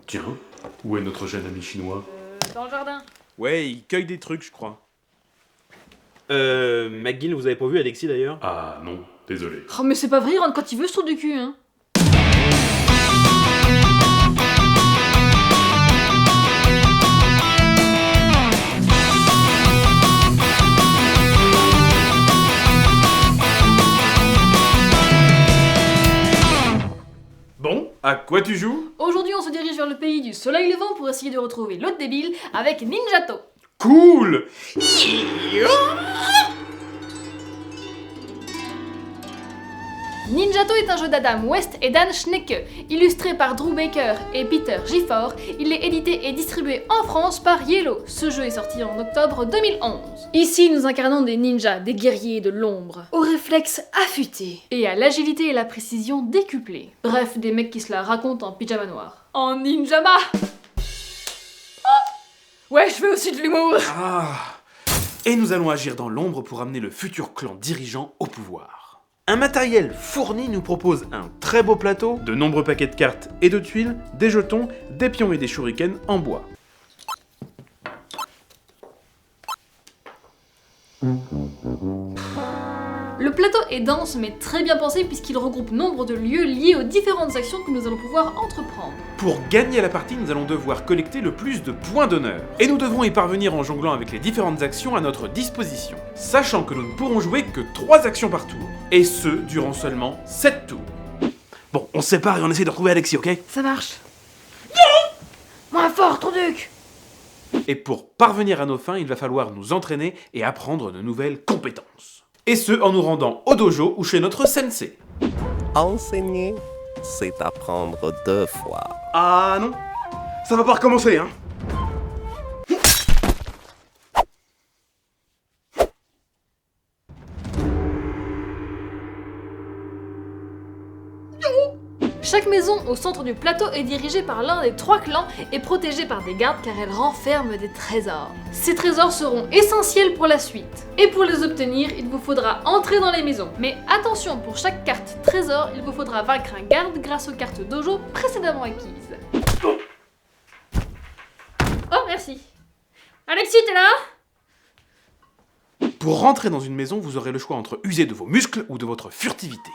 Tiens, où est notre jeune ami chinois? Dans le jardin. Ouais, il cueille des trucs, je crois. McGill, vous avez pas vu Alexis d'ailleurs? Ah non, désolé. Oh mais c'est pas vrai, il rentre quand il veut ce trou du cul, hein. Bon, à quoi tu joues? Aujourd'hui on se dirige vers le pays du soleil levant pour essayer de retrouver l'autre débile avec Ninjato. Cool! Ninjato est un jeu d'Adam West et Dan Schnecke, illustré par Drew Baker et Peter Gifford. Il est édité et distribué en France par Yellow. Ce jeu est sorti en octobre 2011. Ici, nous incarnons des ninjas, des guerriers de l'ombre, aux réflexes affûtés et à l'agilité et la précision décuplées. Bref, des mecs qui se la racontent en pyjama noir. En ninjama! Ouais, je fais aussi de l'humour! Ah! Et nous allons agir dans l'ombre pour amener le futur clan dirigeant au pouvoir. Un matériel fourni nous propose un très beau plateau, de nombreux paquets de cartes et de tuiles, des jetons, des pions et des shurikens en bois. Le plateau est dense mais très bien pensé puisqu'il regroupe nombre de lieux liés aux différentes actions que nous allons pouvoir entreprendre. Pour gagner la partie, nous allons devoir collecter le plus de points d'honneur. Et nous devrons y parvenir en jonglant avec les différentes actions à notre disposition, sachant que nous ne pourrons jouer que 3 actions par tour, et ce, durant seulement 7 tours. Bon, on se sépare et on essaie de retrouver Alexis, ok? Ça marche. Moins fort, Truduc! Et pour parvenir à nos fins, il va falloir nous entraîner et apprendre de nouvelles compétences. Et ce, en nous rendant au dojo ou chez notre sensei. Enseigner, c'est apprendre 2 fois. Ah non, ça va pas recommencer, hein. Chaque maison au centre du plateau est dirigée par l'un des 3 clans et protégée par des gardes car elle renferme des trésors. Ces trésors seront essentiels pour la suite. Et pour les obtenir, il vous faudra entrer dans les maisons. Mais attention, pour chaque carte trésor, il vous faudra vaincre un garde grâce aux cartes dojo précédemment acquises. Oh, merci. Alexis, t'es là? Pour rentrer dans une maison, vous aurez le choix entre user de vos muscles ou de votre furtivité.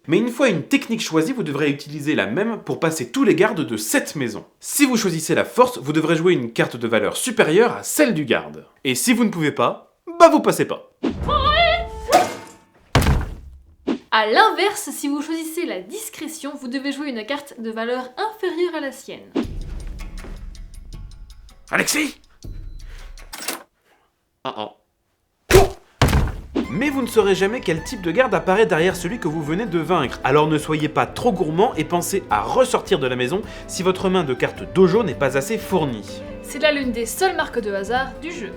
Mais une fois une technique choisie, vous devrez utiliser la même pour passer tous les gardes de cette maison. Si vous choisissez la force, vous devrez jouer une carte de valeur supérieure à celle du garde. Et si vous ne pouvez pas, bah vous passez pas. A l'inverse, si vous choisissez la discrétion, vous devez jouer une carte de valeur inférieure à la sienne. Alexis! Mais vous ne saurez jamais quel type de garde apparaît derrière celui que vous venez de vaincre, alors ne soyez pas trop gourmand et pensez à ressortir de la maison si votre main de carte dojo n'est pas assez fournie. C'est là l'une des seules marques de hasard du jeu.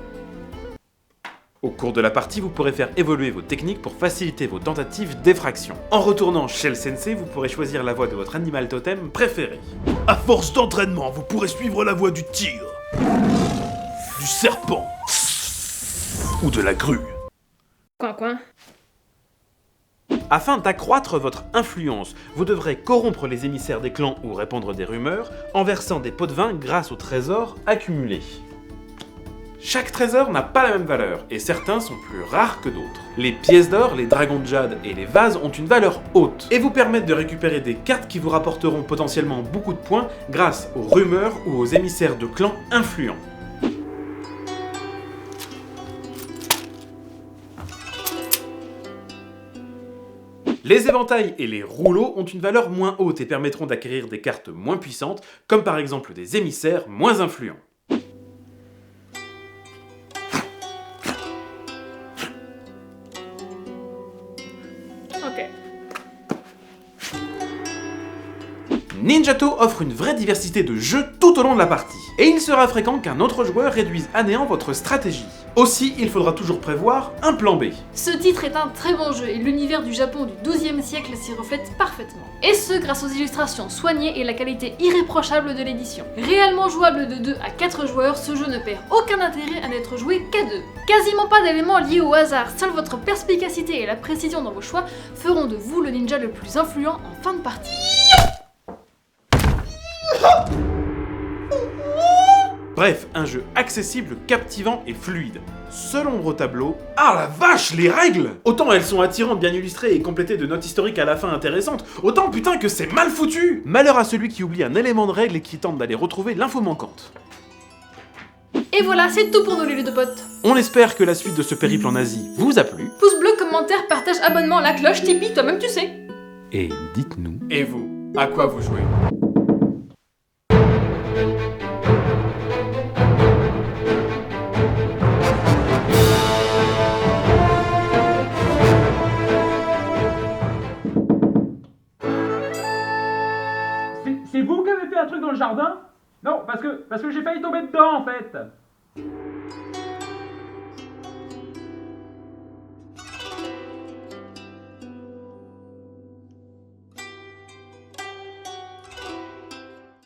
Au cours de la partie, vous pourrez faire évoluer vos techniques pour faciliter vos tentatives d'effraction. En retournant chez le sensei, vous pourrez choisir la voie de votre animal totem préféré. À force d'entraînement, vous pourrez suivre la voie du tigre, du serpent ou de la grue. Coin. Afin d'accroître votre influence, vous devrez corrompre les émissaires des clans ou répandre des rumeurs en versant des pots de vin grâce aux trésors accumulés. Chaque trésor n'a pas la même valeur, et certains sont plus rares que d'autres. Les pièces d'or, les dragons de jade et les vases ont une valeur haute, et vous permettent de récupérer des cartes qui vous rapporteront potentiellement beaucoup de points grâce aux rumeurs ou aux émissaires de clans influents. Les éventails et les rouleaux ont une valeur moins haute et permettront d'acquérir des cartes moins puissantes, comme par exemple des émissaires moins influents. Ok. Ninjato offre une vraie diversité de jeux tout au long de la partie, et il sera fréquent qu'un autre joueur réduise à néant votre stratégie. Aussi, il faudra toujours prévoir un plan B. Ce titre est un très bon jeu et l'univers du Japon du XIIe siècle s'y reflète parfaitement. Et ce, grâce aux illustrations soignées et la qualité irréprochable de l'édition. Réellement jouable de 2 à 4 joueurs, ce jeu ne perd aucun intérêt à n'être joué qu'à 2. Quasiment pas d'éléments liés au hasard, seule votre perspicacité et la précision dans vos choix feront de vous le ninja le plus influent en fin de partie. Bref, un jeu accessible, captivant et fluide. Seul ombre au tableau... Ah la vache, les règles! Autant elles sont attirantes, bien illustrées et complétées de notes historiques à la fin intéressantes, autant putain que c'est mal foutu! Malheur à celui qui oublie un élément de règle et qui tente d'aller retrouver l'info manquante. Et voilà, c'est tout pour nous les ludopotes. On espère que la suite de ce périple en Asie vous a plu. Pouce bleu, commentaire, partage, abonnement, la cloche, Tipeee, toi-même tu sais. Et dites-nous... Et vous, à quoi vous jouez? C'est vous qui avez fait un truc dans le jardin? Non, parce que j'ai failli tomber dedans en fait.